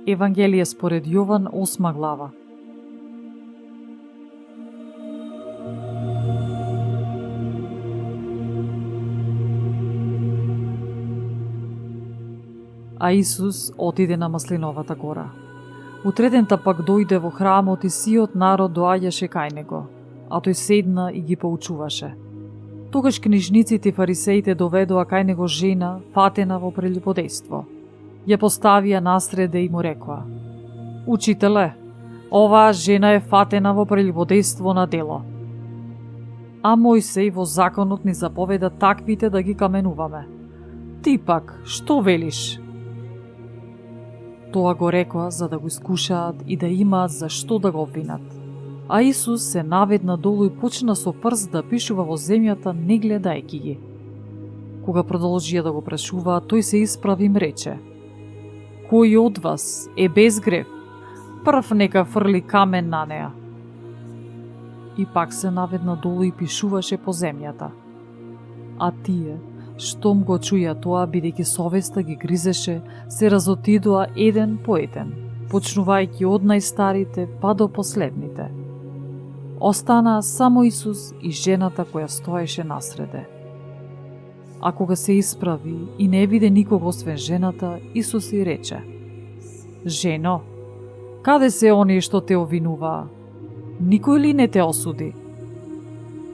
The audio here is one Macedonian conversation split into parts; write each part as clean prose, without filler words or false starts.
Евангелие според Јован, 8 глава. А Исус отиде на Маслиновата гора. Утредента пак дојде во храмот и сиот народ доаѓаше кај него, а тој седна и ги поучуваше. Тогаш книжниците и фарисеите доведоа кај него жена, фатена во прелюбодејство. Ја поставија насреде и му рекоа: Учителе, оваа жена е фатена во прелюбодејство на дело. А Мојсей во законот ни заповеда таквите да ги каменуваме. Ти пак, што велиш? Тоа го рекоа за да го искушаат и да имаат за што да го обвинат. А Исус се наведна долу и почна со прст да пишува во земјата, не гледајки ги. Кога продолжија да го прашуваат, тој се исправи и им рече: Кој од вас е без грев, прв нека фрли камен на неа. И пак се наведна долу и пишуваше по земјата. А тие, штом го чуја тоа, бидејќи совеста ги гризеше, се разотидоа еден по еден, почнувајќи од најстарите па до последните. Останаа само Исус и жената која стоеше насреде. А кога се исправи и не виде никого освен жената, Исус и рече: Жено, каде се оние што те обвинуваа? Никој ли не те осуди?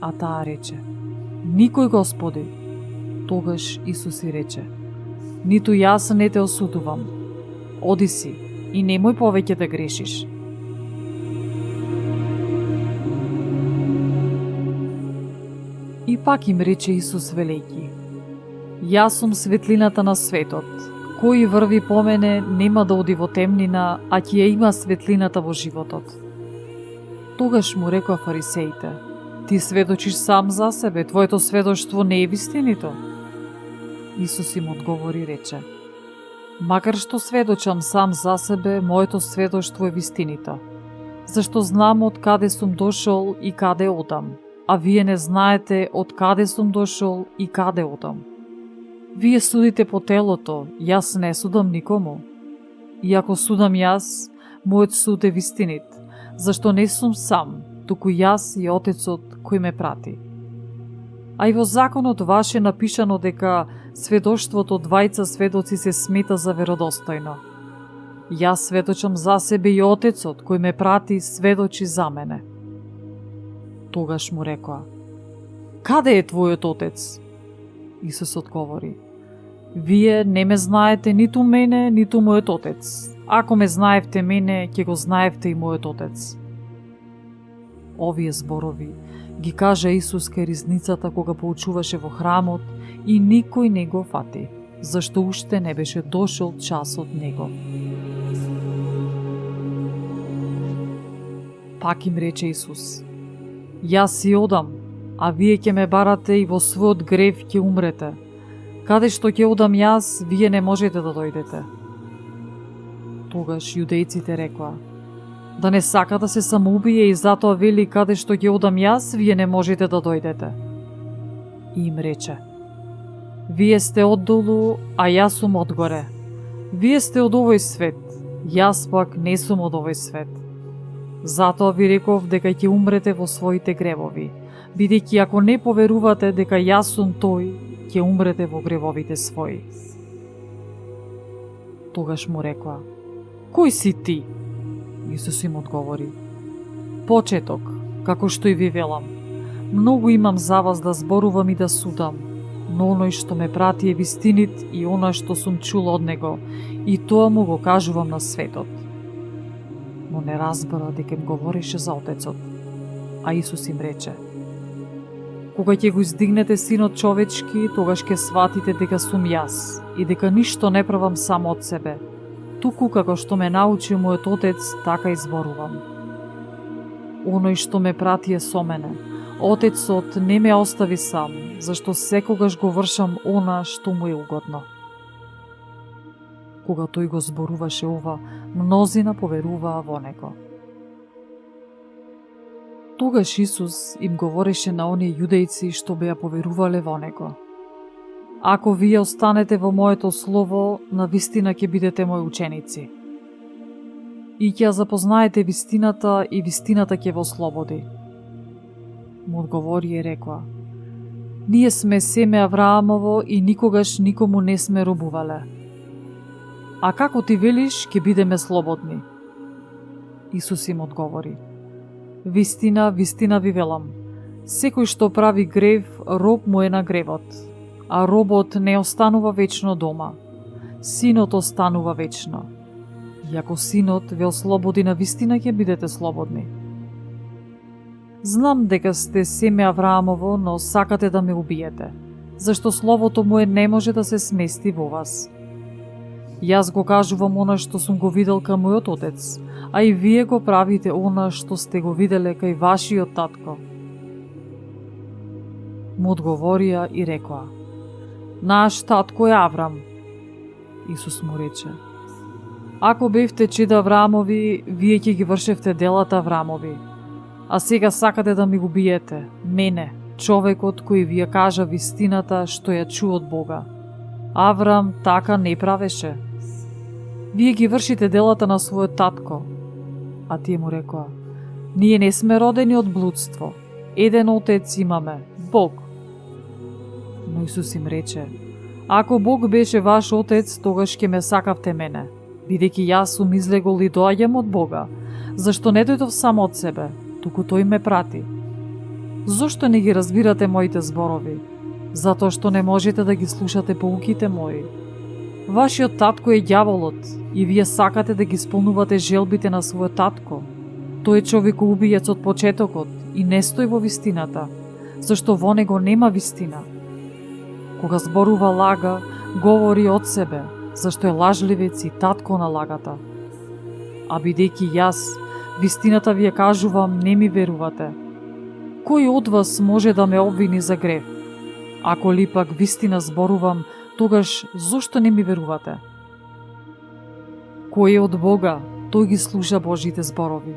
А таа рече: Никој, Господи. Тогаш Исус и рече: Ниту јас не те осудувам. Оди си и немој повеќе да грешиш. И пак им рече Исус велејќи: Јас сум светлината на светот. Кој врви по мене нема да оди во темнина, а ќе ја има светлината во животот. Тогаш му рекоа фарисеите: Ти сведочиш сам за себе, твоето сведоштво не е вистинито. Исус им одговори и рече: Макар што сведочам сам за себе, моето сведоштво е вистинито. Зашто знам од каде сум дошол и каде одам, а вие не знаете од каде сум дошол и каде одам. Вие судите по телото, јас не судам никому. И ако судам јас, мојот суд е вистинит, зашто не сум сам, туку јас и Отецот кој ме прати. А и во законот ваш е напишано дека сведоштвото од двајца сведоци се смета за веродостојно. Јас сведочам за себе и Отецот кој ме прати сведочи за мене. Тогаш му рекоа: Каде е твојот Отец? Исус одговори: Вие не ме знаете ниту мене, ниту мојот Отец. Ако ме знаевте мене, ќе го знаевте и мојот Отец. Овие зборови ги кажа Исус кај ризницата кога поучуваше во храмот и никој не го фати, зашто уште не беше дошол часот него. Пак им рече Исус: Јас си одам, а вие ќе ме барате и во својот грев ќе умрете. Каде што ќе одам јас, вие не можете да дојдете. Тогаш јудејците рекоа: Да не сака да се самоубие и затоа вели: Каде што ќе одам јас, вие не можете да дојдете. И им рече: Вие сте оддолу, а јас сум одгоре. Вие сте од овој свет, јас пак не сум од овој свет. Затоа ви реков дека ќе умрете во своите гревови, бидејќи ако не поверувате дека јас сум тој, ќе умрете во гревовите своји. Тогаш му рекоа: Кој си ти? Исус им одговори: Почеток, како што и ви велам. Многу имам за вас да зборувам и да судам, но оној што ме прати е вистинит и она што сум чул од него, и тоа му го кажувам на светот. Но не разбра дека им говорише за Отецот. А Исус им рече: Кога ќе го издигнете Синот човечки, тогаш ќе сватите дека сум јас и дека ништо не правам само од себе, туку како што ме научи мојот Отец, така и зборувам. Оној што ме прати е со мене. Отецот не ме остави сам, зашто секогаш го вршам она што му е угодно. Кога тој го зборуваше ова, мнозина поверуваа во него. Тогаш Исус им говореше на оние јудејци што беа поверувале во него: Ако вие останете во моето слово, навистина ќе бидете мои ученици. и ќе ја запознаете вистината и вистината ќе ве ослободи. Му одговори и рекла: ние сме семе Авраамово и никогаш никому не сме робувале. А како ти велиш, ќе бидеме слободни? Исус им одговори: вистина, вистина ви велам, секој што прави грев, роб му е на гревот, а робот не останува вечно дома, синот останува вечно. И ако синот ве ослободи на вистина, ќе бидете слободни. Знам дека сте семе Авраамово, но сакате да ме убиете, зашто словото мое не може да се смести во вас. Јас го кажувам она што сум го видел кај мојот отец, а и вие го правите она што сте го виделе кај вашиот татко. Му одговорија и рекоа: наш татко е Аврам. Исус му рече: ако бевте чеда Авраамови, вие ќе ги вршевте делата Авраамови. А сега сакате да ми го биете, мене, човекот кој ви ја кажа вистината што ја чу од Бога. Аврам така не правеше. Вие ги вршите делата на својот татко. А тие му рекоа: ние не сме родени од блудство. Еден отец имаме, Бог. Но Исус им рече: ако Бог беше ваш отец, тогаш ќе ме сакавте мене, бидејќи јас сум излегол и доаѓам од Бога, зашто не дојдов само од себе, туку тој ме прати. Зошто не ги разбирате моите зборови? Затоа што не можете да ги слушате поуките мои. Вашиот татко е ѓаволот и вие сакате да ги исполнувате желбите на својот татко. Тој е човекоубиец од почетокот и не стои во вистината, зашто во него нема вистина. Кога зборува лага, говори од себе, зашто е лажливец и татко на лагата. А бидејќи јас вистината ви ја кажувам, не ми верувате. Кој од вас може да ме обвини за грев? Ако ли пак вистина зборувам, тогаш зошто не ми верувате? Кој е од Бога, тој ги слуша Божите зборови,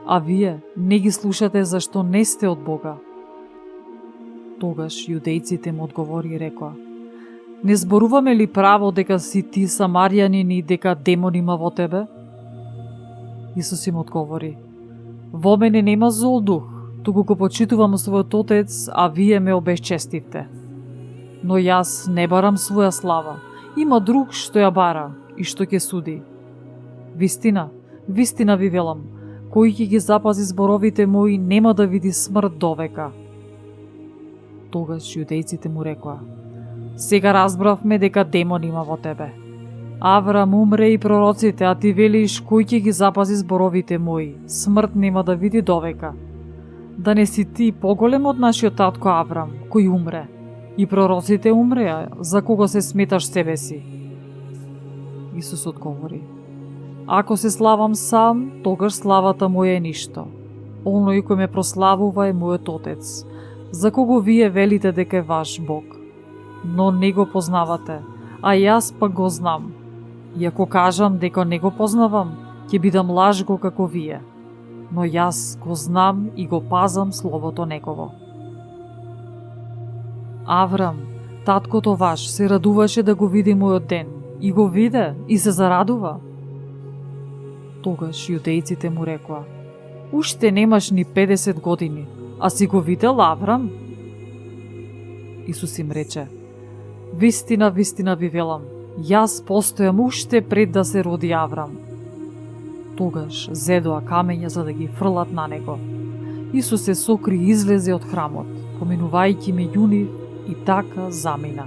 а вие не ги слушате зашто не сте од Бога. Тогаш јудејците му одговори и рекоа: не зборуваме ли право дека си ти самарјанин и дека демон има во тебе? Исус им одговори: во мене нема зол дух, туку го почитувам својот отец, а вие ме обесчестивте. Но јас не барам своја слава, има друг што ја бара и што ќе суди. Вистина, вистина ви велам, кој ќе ги запази зборовите мои, нема да види смрт довека. Тогаш јудејците му рекоа: сега разбравме дека демон има во тебе. Аврам умре и пророците, а ти велиш кој ќе ги запази зборовите мои, смрт нема да види довека. Да не си ти поголем од нашиот татко Аврам, кој умре, и пророците умреа, за кого се сметаш себе си? Исус одговори: ако се славам сам, тогаш славата моја е ништо. Оној кој ме прославува е мојот отец, за кого вие велите дека е ваш Бог. Но не го познавате, а јас пак го знам. И ако кажам дека не го познавам, ќе бидам лажго како вие. Но јас го знам и го пазам словото негово. Аврам, таткото ваш, се радуваше да го види мојот ден, и го виде и се зарадува. Тогаш јудејците му рекоа: уште немаш ни 50 години, а си го видел Аврам? Исус им рече: вистина, вистина ви велам, јас постојам уште пред да се роди Аврам. Тогаш зедоа камења за да ги фрлат на него. Исус се сокри и излезе од храмот, поминувајќи меѓу нив, и така замина.